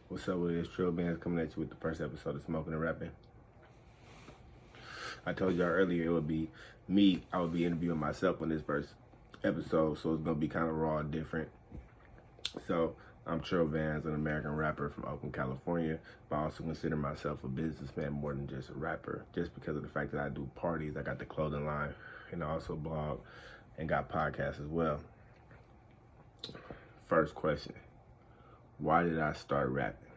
What's up with this? Trill Banzz coming at you with the first episode of Smoking and Rapping. I told y'all earlier it would be me. I would be interviewing myself on this first episode, so it's gonna be kind of raw and different. So I'm Trill Banzz, an American rapper from Oakland, California, but I also consider myself a businessman more than just a rapper, just because of the fact that I do parties. I got the clothing line, and I also blog and got podcasts as well. First question. Why did I start rapping?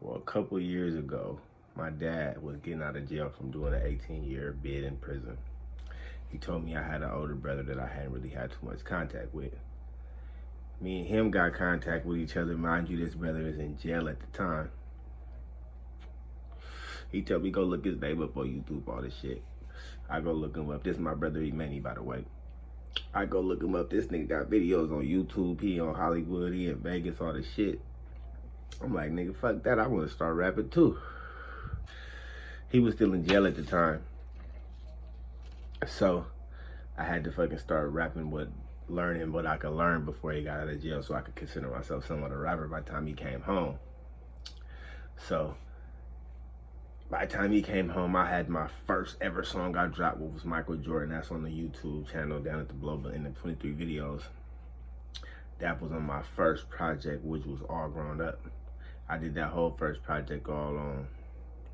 Well, a couple years ago, my dad was getting out of jail from doing an 18-year bid in prison. He told me I had an older brother that I hadn't really had too much contact with. Me and him got contact with each other. Mind you, this brother is in jail at the time. He told me, go look his name up on YouTube, all this shit. I go look him up. This is my brother Emani, by the way. I go look him up. This nigga got videos on YouTube. He on Hollywood. He in Vegas, all this shit. I'm like, nigga, fuck that. I want to start rapping too. He was still in jail at the time. So I had to fucking start rapping learning what I could learn before he got out of jail so I could consider myself somewhat a rapper by the time he came home. So by the time he came home, I had my first ever song I dropped, which was Michael Jordan. That's on the YouTube channel down at the below in the 23 videos. That was on my first project, which was All Grown Up. I did that whole first project all on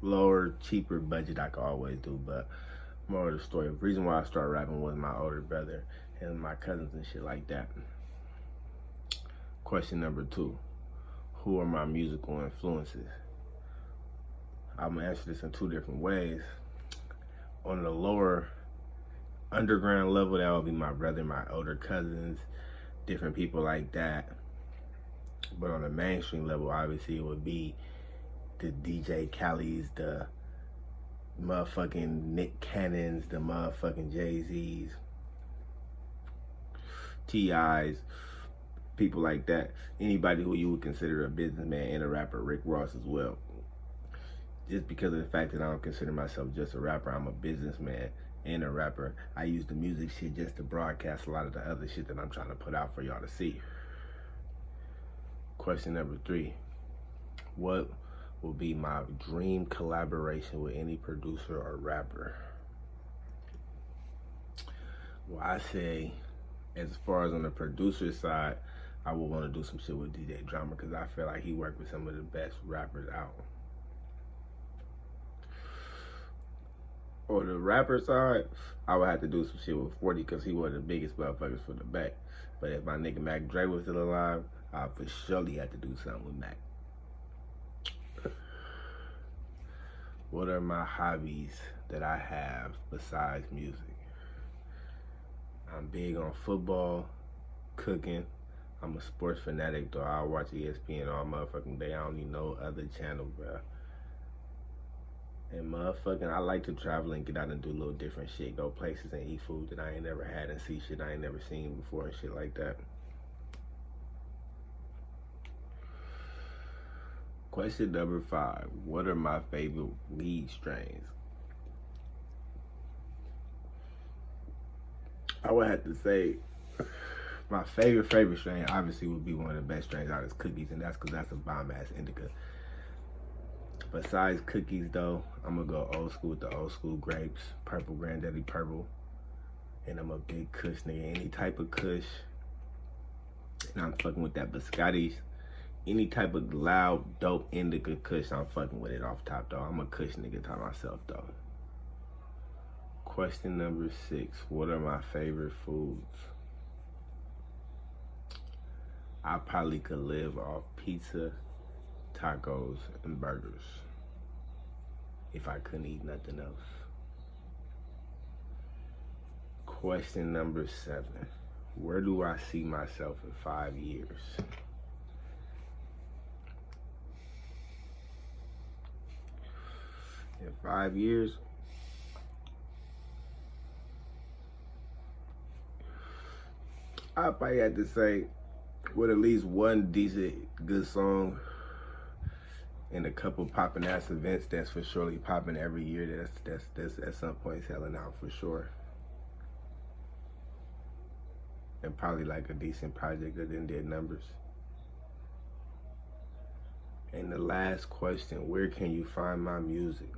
lower, cheaper budget I could always do, but more of the story. The reason why I started rapping was my older brother and my cousins and shit like that. Question number 2. Who are my musical influences? I'm gonna answer this in 2 different ways. On the lower underground level, that would be my brother, my older cousins, different people like that. But on the mainstream level, obviously, it would be the DJ Khaled's, the motherfucking Nick Cannons, the motherfucking Jay-Z's, T.I.'s, people like that. Anybody who you would consider a businessman and a rapper, Rick Ross as well. Just because of the fact that I don't consider myself just a rapper, I'm a businessman and a rapper. I use the music shit just to broadcast a lot of the other shit that I'm trying to put out for y'all to see. Question number 3. What will be my dream collaboration with any producer or rapper? Well, I say, as far as on the producer side, I would want to do some shit with DJ Drama because I feel like he worked with some of the best rappers out. On the rapper side, I would have to do some shit with 40 because he was the biggest motherfuckers for the back. But if my nigga Mac Dre was still alive, I for surely had to do something with Mac. What are my hobbies that I have besides music? I'm big on football, cooking. I'm a sports fanatic, though. I watch ESPN all motherfucking day. I don't need no other channel, bruh. And motherfucking, I like to travel and get out and do a little different shit. Go places and eat food that I ain't never had and see shit I ain't never seen before and shit like that. Question number 5. What are my favorite weed strains? I would have to say my favorite strain obviously would be one of the best strains out is Cookies, and that's because that's a bomb-ass indica. Besides Cookies, though, I'm going to go old school with the old school grapes, Purple Granddaddy Purple, and I'm a big Kush nigga. Any type of Kush, and I'm fucking with that Biscottis. Any type of loud, dope indica Kush, I'm fucking with it off top, though. I'm a Kush nigga to myself, though. Question number 6. What are my favorite foods? I probably could live off pizza, tacos, and burgers if I couldn't eat nothing else. Question number 7. Where do I see myself in 5 years? In 5 years, I probably had to say with at least one decent, good song and a couple popping ass events that's for surely popping every year. That's at some point selling out for sure. And probably like a decent project that then did numbers. And the last question, where can you find my music?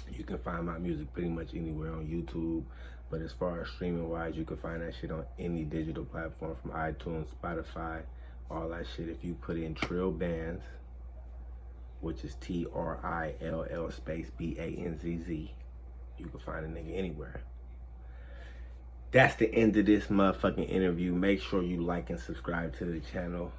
You can find my music pretty much anywhere on YouTube. But as far as streaming wise, you can find that shit on any digital platform, from iTunes, Spotify, all that shit. If you put in Trill Banzz, which is TRILL space BANZZ, you can find a nigga anywhere. That's the end of this motherfucking interview. Make sure you like and subscribe to the channel.